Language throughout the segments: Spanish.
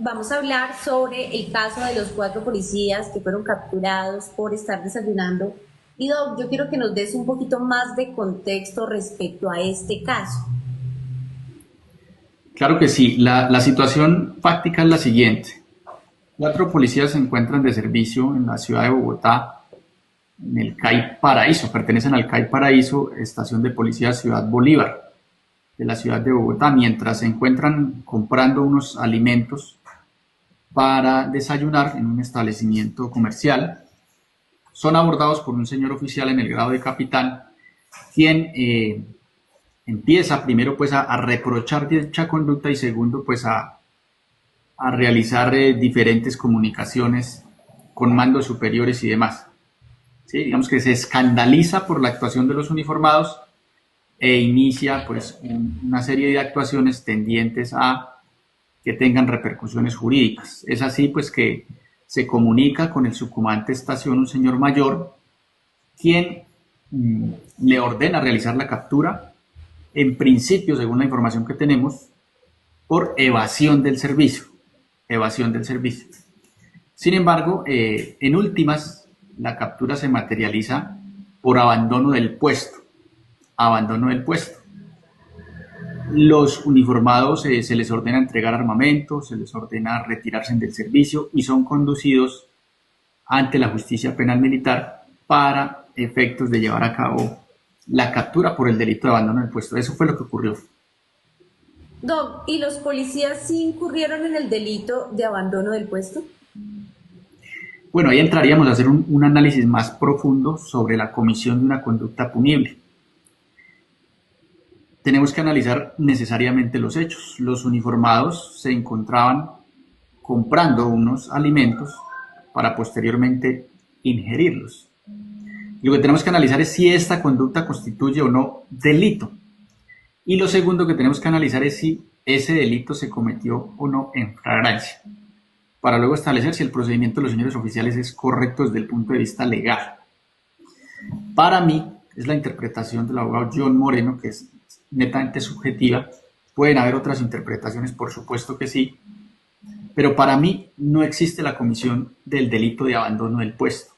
vamos a hablar sobre el caso de los 4 policías que fueron capturados por estar desayunando. Y Doc, yo quiero que nos des un poquito más de contexto respecto a este caso. Claro que sí, la situación fáctica es la siguiente. 4 policías se encuentran de servicio en la ciudad de Bogotá, en el CAI Paraíso, pertenecen al CAI Paraíso, estación de policía Ciudad Bolívar, de la ciudad de Bogotá, mientras se encuentran comprando unos alimentos para desayunar en un establecimiento comercial. Son abordados por un señor oficial en el grado de capitán, quien empieza primero pues a reprochar dicha conducta y segundo pues a realizar diferentes comunicaciones con mandos superiores y demás. ¿Sí? Digamos que se escandaliza por la actuación de los uniformados e inicia pues una serie de actuaciones tendientes a que tengan repercusiones jurídicas. Es así pues que se comunica con el subcomandante de estación, un señor mayor, quien le ordena realizar la captura, en principio, según la información que tenemos, por evasión del servicio. Evasión del servicio. Sin embargo, en últimas, la captura se materializa por abandono del puesto. Abandono del puesto. Los uniformados se les ordena entregar armamento, se les ordena retirarse del servicio y son conducidos ante la justicia penal militar para efectos de llevar a cabo la captura por el delito de abandono del puesto. Eso fue lo que ocurrió. Doc, ¿y los policías sí incurrieron en el delito de abandono del puesto? Bueno, ahí entraríamos a hacer un análisis más profundo sobre la comisión de una conducta punible. Tenemos que analizar necesariamente los hechos. Los uniformados se encontraban comprando unos alimentos para posteriormente ingerirlos. Y lo que tenemos que analizar es si esta conducta constituye o no delito. Y lo segundo que tenemos que analizar es si ese delito se cometió o no en flagrancia, para luego establecer si el procedimiento de los señores oficiales es correcto desde el punto de vista legal. Para mí, es la interpretación del abogado John Moreno, que es netamente subjetiva. Pueden haber otras interpretaciones, por supuesto que sí, pero para mí no existe la comisión del delito de abandono del puesto.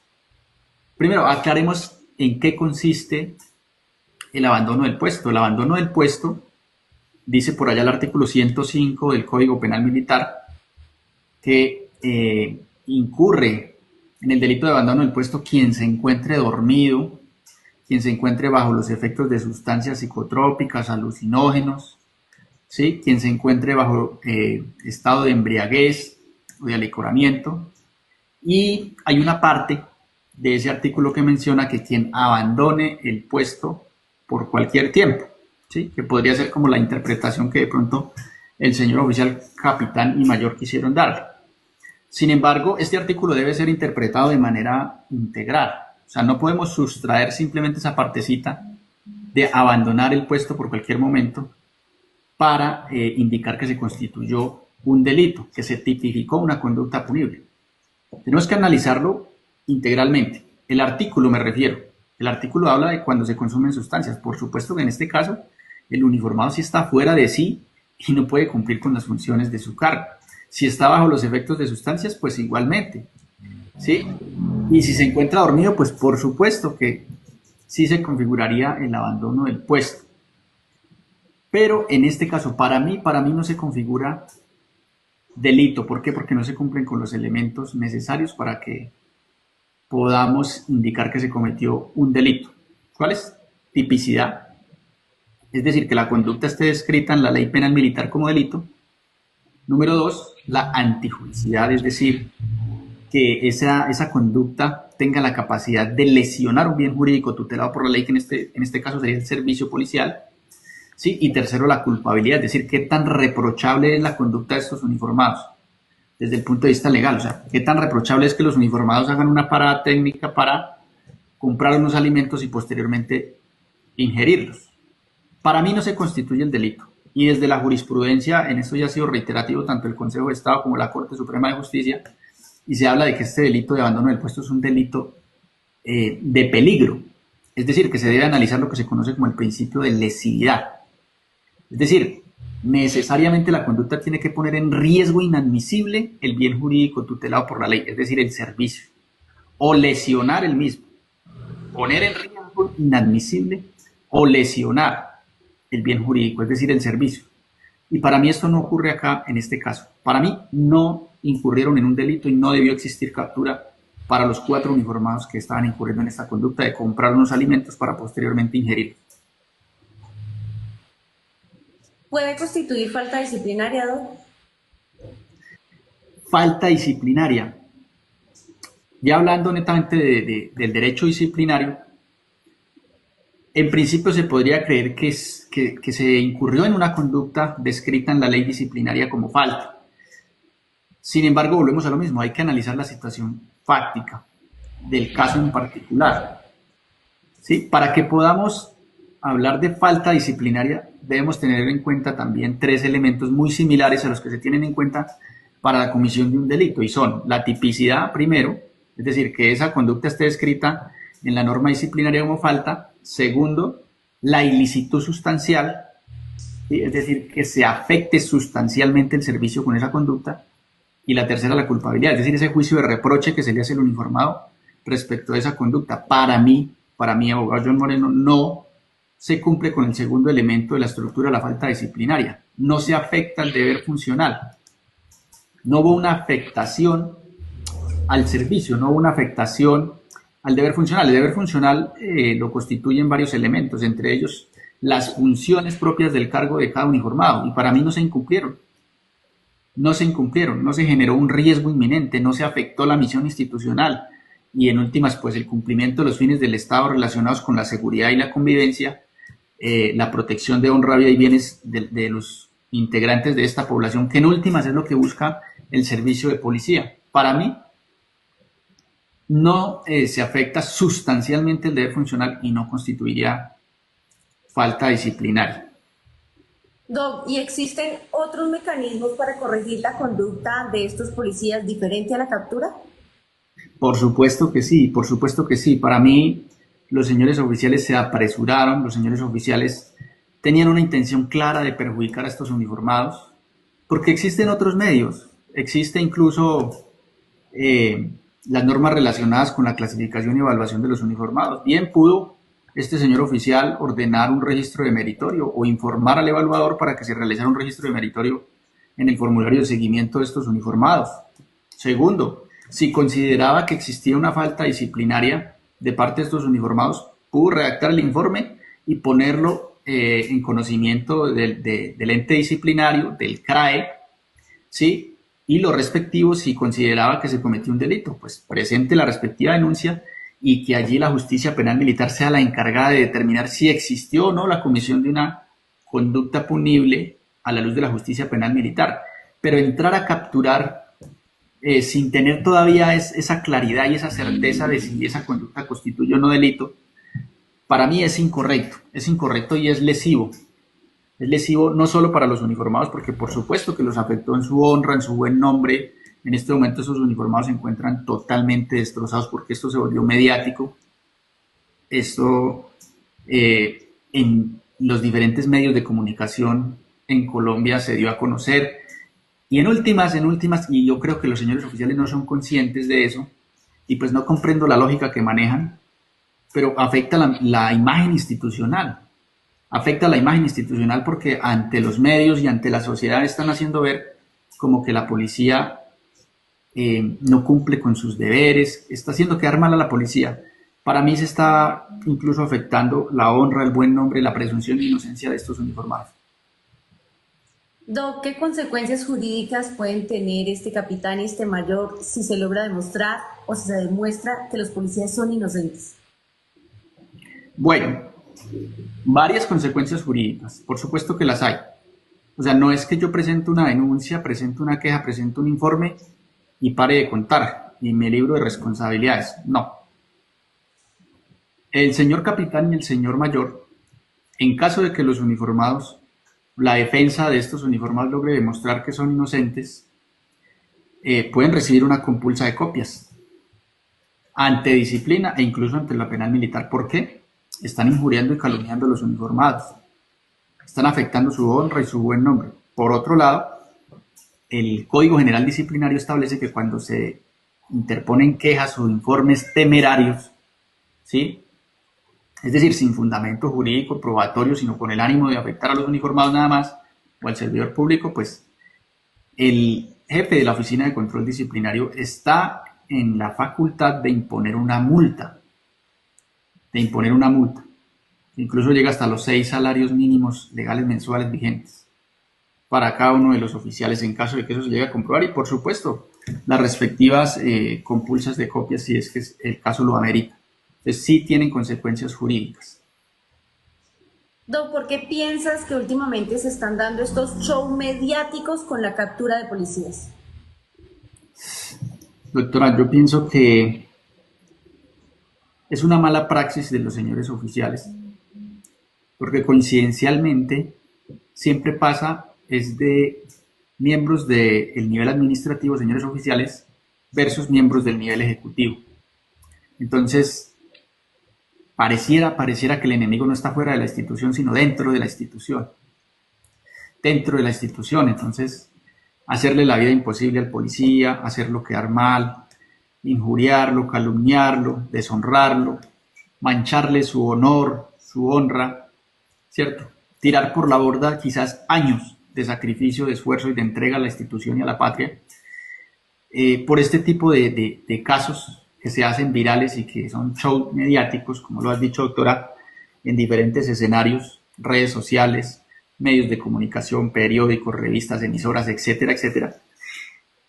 Primero, aclaremos en qué consiste el abandono del puesto. El abandono del puesto, dice por allá el artículo 105 del Código Penal Militar, que incurre en el delito de abandono del puesto quien se encuentre dormido, quien se encuentre bajo los efectos de sustancias psicotrópicas, alucinógenos, ¿sí? Quien se encuentre bajo estado de embriaguez o de alicoramiento. Y hay una parte de ese artículo que menciona que quien abandone el puesto por cualquier tiempo, ¿sí? Que podría ser como la interpretación que de pronto el señor oficial capitán y mayor quisieron darle. Sin embargo, este artículo debe ser interpretado de manera integral. O sea, no podemos sustraer simplemente esa partecita de abandonar el puesto por cualquier momento para indicar que se constituyó un delito, que se tipificó una conducta punible. Tenemos que analizarlo integralmente. El artículo me refiero. El artículo habla de cuando se consumen sustancias. Por supuesto que en este caso el uniformado sí está fuera de sí y no puede cumplir con las funciones de su cargo. Si está bajo los efectos de sustancias, pues igualmente, ¿sí? Y si se encuentra dormido, pues por supuesto que sí se configuraría el abandono del puesto. Pero en este caso, para mí no se configura delito. ¿Por qué? Porque no se cumplen con los elementos necesarios para que podamos indicar que se cometió un delito. ¿Cuál es? Tipicidad. Es decir, que la conducta esté descrita en la ley penal militar como delito. Número 2, la antijuricidad, es decir, que esa conducta tenga la capacidad de lesionar un bien jurídico tutelado por la ley, que en este caso sería el servicio policial. ¿Sí? Y tercero, la culpabilidad, es decir, qué tan reprochable es la conducta de estos uniformados desde el punto de vista legal. O sea, qué tan reprochable es que los uniformados hagan una parada técnica para comprar unos alimentos y posteriormente ingerirlos. Para mí no se constituye el delito. Y desde la jurisprudencia, en esto ya ha sido reiterativo tanto el Consejo de Estado como la Corte Suprema de Justicia, y se habla de que este delito de abandono del puesto es un delito de peligro. Es decir, que se debe analizar lo que se conoce como el principio de lesividad. Es decir, necesariamente la conducta tiene que poner en riesgo inadmisible el bien jurídico tutelado por la ley, es decir, el servicio, o lesionar el mismo. Poner en riesgo inadmisible o lesionar el bien jurídico, es decir, el servicio. Y para mí esto no ocurre acá en este caso. Para mí no incurrieron en un delito y no debió existir captura para los 4 uniformados que estaban incurriendo en esta conducta de comprar unos alimentos para posteriormente ingerirlos. ¿Puede constituir falta disciplinaria, Doc? Falta disciplinaria. Ya hablando netamente del derecho disciplinario, en principio se podría creer que se incurrió en una conducta descrita en la ley disciplinaria como falta. Sin embargo, volvemos a lo mismo, hay que analizar la situación fáctica del caso en particular. ¿Sí? Para que podamos hablar de falta disciplinaria, debemos tener en cuenta también 3 elementos muy similares a los que se tienen en cuenta para la comisión de un delito, y son la tipicidad, primero, es decir, que esa conducta esté descrita en la norma disciplinaria como falta. Segundo, la ilicitud sustancial, ¿sí? Es decir, que se afecte sustancialmente el servicio con esa conducta. Y la tercera, la culpabilidad, es decir, ese juicio de reproche que se le hace al uniformado respecto a esa conducta. Para mí, abogado John Moreno, no se cumple con el segundo elemento de la estructura de la falta disciplinaria. No se afecta el deber funcional. No hubo una afectación al servicio, no hubo una afectación al deber funcional. El deber funcional lo constituyen varios elementos, entre ellos las funciones propias del cargo de cada uniformado, y para mí no se incumplieron. No se generó un riesgo inminente, no se afectó la misión institucional, y en últimas, pues el cumplimiento de los fines del Estado relacionados con la seguridad y la convivencia, la protección de honra, vida y bienes de los integrantes de esta población, que en últimas es lo que busca el servicio de policía. Para mí, no se afecta sustancialmente el deber funcional y no constituiría falta disciplinaria. Doc, ¿y existen otros mecanismos para corregir la conducta de estos policías diferente a la captura? Por supuesto que sí, por supuesto que sí. Para mí, los señores oficiales se apresuraron, los señores oficiales tenían una intención clara de perjudicar a estos uniformados, porque existen otros medios, existe incluso las normas relacionadas con la clasificación y evaluación de los uniformados. Bien pudo este señor oficial ordenar un registro de meritorio o informar al evaluador para que se realizara un registro de meritorio en el formulario de seguimiento de estos uniformados. Segundo, si consideraba que existía una falta disciplinaria de parte de estos uniformados, pudo redactar el informe y ponerlo en conocimiento del ente disciplinario, del CRAE, ¿sí? Y lo respectivo, si consideraba que se cometió un delito, pues presente la respectiva denuncia y que allí la justicia penal militar sea la encargada de determinar si existió o no la comisión de una conducta punible a la luz de la justicia penal militar. Pero entrar a capturar sin tener todavía esa claridad y esa certeza de si esa conducta constituye o no delito, para mí es incorrecto y es lesivo. Es lesivo no solo para los uniformados, porque por supuesto que los afectó en su honra, en su buen nombre. En este momento esos uniformados se encuentran totalmente destrozados porque esto se volvió mediático. Esto en los diferentes medios de comunicación en Colombia se dio a conocer. Y en últimas, y yo creo que los señores oficiales no son conscientes de eso, y pues no comprendo la lógica que manejan, pero afecta la imagen institucional. Afecta la imagen institucional porque ante los medios y ante la sociedad están haciendo ver como que la policía no cumple con sus deberes, está haciendo quedar mal a la policía. Para mí se está incluso afectando la honra, el buen nombre, la presunción de inocencia de estos uniformados. Doc, ¿qué consecuencias jurídicas pueden tener este capitán y este mayor si se logra demostrar o si se demuestra que los policías son inocentes? Bueno, varias consecuencias jurídicas, por supuesto que las hay. O sea, no es que yo presente una denuncia, presente una queja, presente un informe y pare de contar y me libro de responsabilidades. No. El señor capitán y el señor mayor, en caso de que los uniformados, la defensa de estos uniformados logre demostrar que son inocentes, pueden recibir una compulsa de copias ante disciplina e incluso ante la penal militar. ¿Por qué? Están injuriando y calumniando a los uniformados. están afectando su honra y su buen nombre. Por otro lado, el Código General Disciplinario establece que cuando se interponen quejas o informes temerarios, ¿sí?, es decir, sin fundamento jurídico probatorio, sino con el ánimo de afectar a los uniformados nada más, o al servidor público, pues el jefe de la Oficina de Control Disciplinario está en la facultad de imponer una multa, incluso llega hasta los 6 salarios mínimos legales mensuales vigentes para cada uno de los oficiales en caso de que eso se llegue a comprobar, y por supuesto las respectivas compulsas de copias si es que el caso lo amerita. Entonces sí tienen consecuencias jurídicas. Doc, ¿por qué piensas que últimamente se están dando estos shows mediáticos con la captura de policías? Doctora, yo pienso que es una mala praxis de los señores oficiales, porque coincidencialmente siempre pasa es de miembros del nivel administrativo, señores oficiales, versus miembros del nivel ejecutivo. Entonces, pareciera que el enemigo no está fuera de la institución, sino dentro de la institución. Entonces, hacerle la vida imposible al policía, hacerlo quedar mal, injuriarlo, calumniarlo, deshonrarlo, mancharle su honor, su honra, ¿cierto? Tirar por la borda quizás años de sacrificio, de esfuerzo y de entrega a la institución y a la patria, por este tipo de casos que se hacen virales y que son shows mediáticos, como lo has dicho, doctora, en diferentes escenarios, redes sociales, medios de comunicación, periódicos, revistas, emisoras, etcétera, etcétera.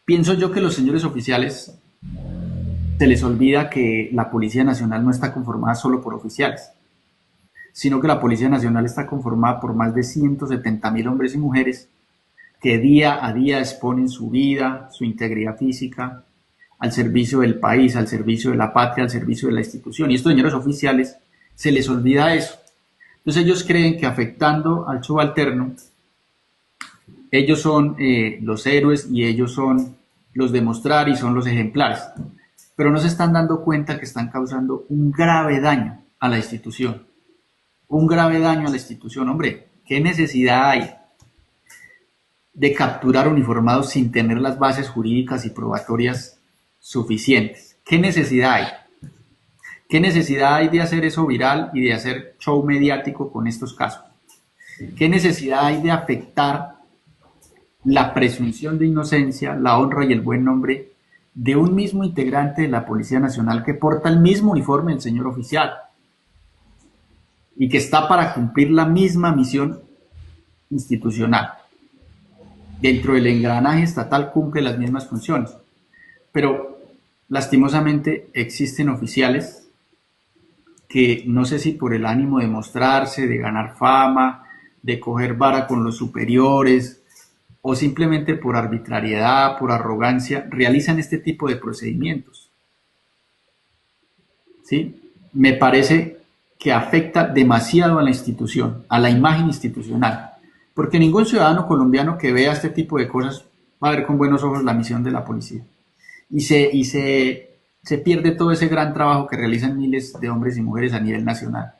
Pienso yo que los señores oficiales se les olvida que la Policía Nacional no está conformada solo por oficiales, sino que la Policía Nacional está conformada por más de 170.000 hombres y mujeres que día a día exponen su vida, su integridad física, al servicio del país, al servicio de la patria, al servicio de la institución. Y estos señores oficiales se les olvida eso. Entonces ellos creen que afectando al subalterno, ellos son los héroes y ellos son los de mostrar y son los ejemplares. Pero no se están dando cuenta que están causando un grave daño a la institución. Un grave daño a la institución. Hombre, ¿qué necesidad hay de capturar uniformados sin tener las bases jurídicas y probatorias suficientes? ¿Qué necesidad hay? ¿Qué necesidad hay de hacer eso viral y de hacer show mediático con estos casos? ¿Qué necesidad hay de afectar la presunción de inocencia, la honra y el buen nombre de un mismo integrante de la Policía Nacional que porta el mismo uniforme del señor oficial y que está para cumplir la misma misión institucional? Dentro del engranaje estatal cumple las mismas funciones, pero lastimosamente existen oficiales que no sé si por el ánimo de mostrarse, de ganar fama, de coger vara con los superiores o simplemente por arbitrariedad, por arrogancia, realizan este tipo de procedimientos. ¿Sí? Me parece que afecta demasiado a la institución, a la imagen institucional, porque ningún ciudadano colombiano que vea este tipo de cosas va a ver con buenos ojos la misión de la policía. Y se pierde todo ese gran trabajo que realizan miles de hombres y mujeres a nivel nacional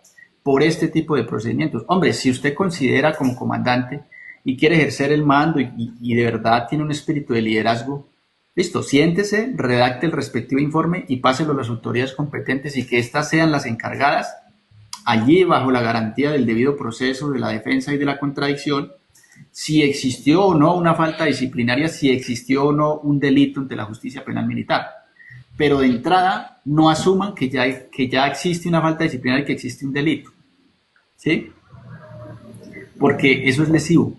por este tipo de procedimientos. Hombre, si usted considera como comandante y quiere ejercer el mando y de verdad tiene un espíritu de liderazgo, listo, siéntese, redacte el respectivo informe y páselo a las autoridades competentes y que éstas sean las encargadas, allí bajo la garantía del debido proceso, de la defensa y de la contradicción, si existió o no una falta disciplinaria, si existió o no un delito ante la justicia penal militar. Pero de entrada no asuman que ya existe una falta disciplinaria y que existe un delito, ¿sí? Porque eso es lesivo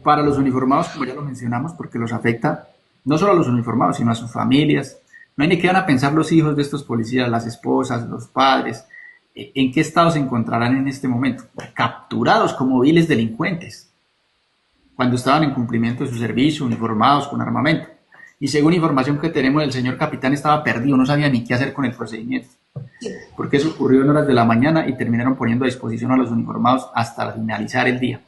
para los uniformados, como ya lo mencionamos, porque los afecta no solo a los uniformados, sino a sus familias. No hay ni qué van a pensar los hijos de estos policías, las esposas, los padres, en qué estado se encontrarán en este momento, capturados como viles delincuentes, cuando estaban en cumplimiento de su servicio, uniformados con armamento. Y según información que tenemos, el señor capitán estaba perdido, no sabía ni qué hacer con el procedimiento, porque eso ocurrió en horas de la mañana y terminaron poniendo a disposición a los uniformados hasta finalizar el día,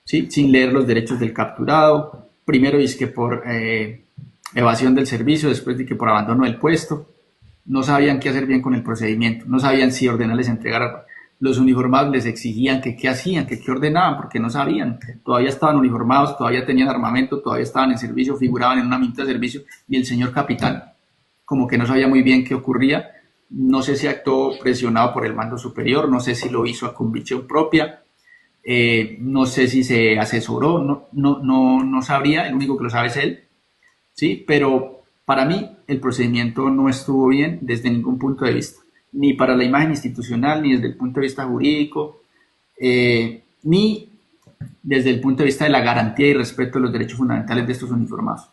¿sí? Sin leer los derechos del capturado, primero dice que por evasión del servicio, después de que por abandono del puesto. No sabían qué hacer bien con el procedimiento, no sabían si ordenarles entregar los uniformados les exigían que qué hacían, que qué ordenaban, porque no sabían. Todavía estaban uniformados, todavía tenían armamento, todavía estaban en servicio, figuraban en una minta de servicio, y el señor capitán como que no sabía muy bien qué ocurría. No sé si actuó presionado por el mando superior, no sé si lo hizo a convicción propia, no sé si se asesoró, no sabría, el único que lo sabe es él, ¿sí? Pero para mí el procedimiento no estuvo bien desde ningún punto de vista, ni para la imagen institucional, ni desde el punto de vista jurídico, ni desde el punto de vista de la garantía y respeto de los derechos fundamentales de estos uniformados.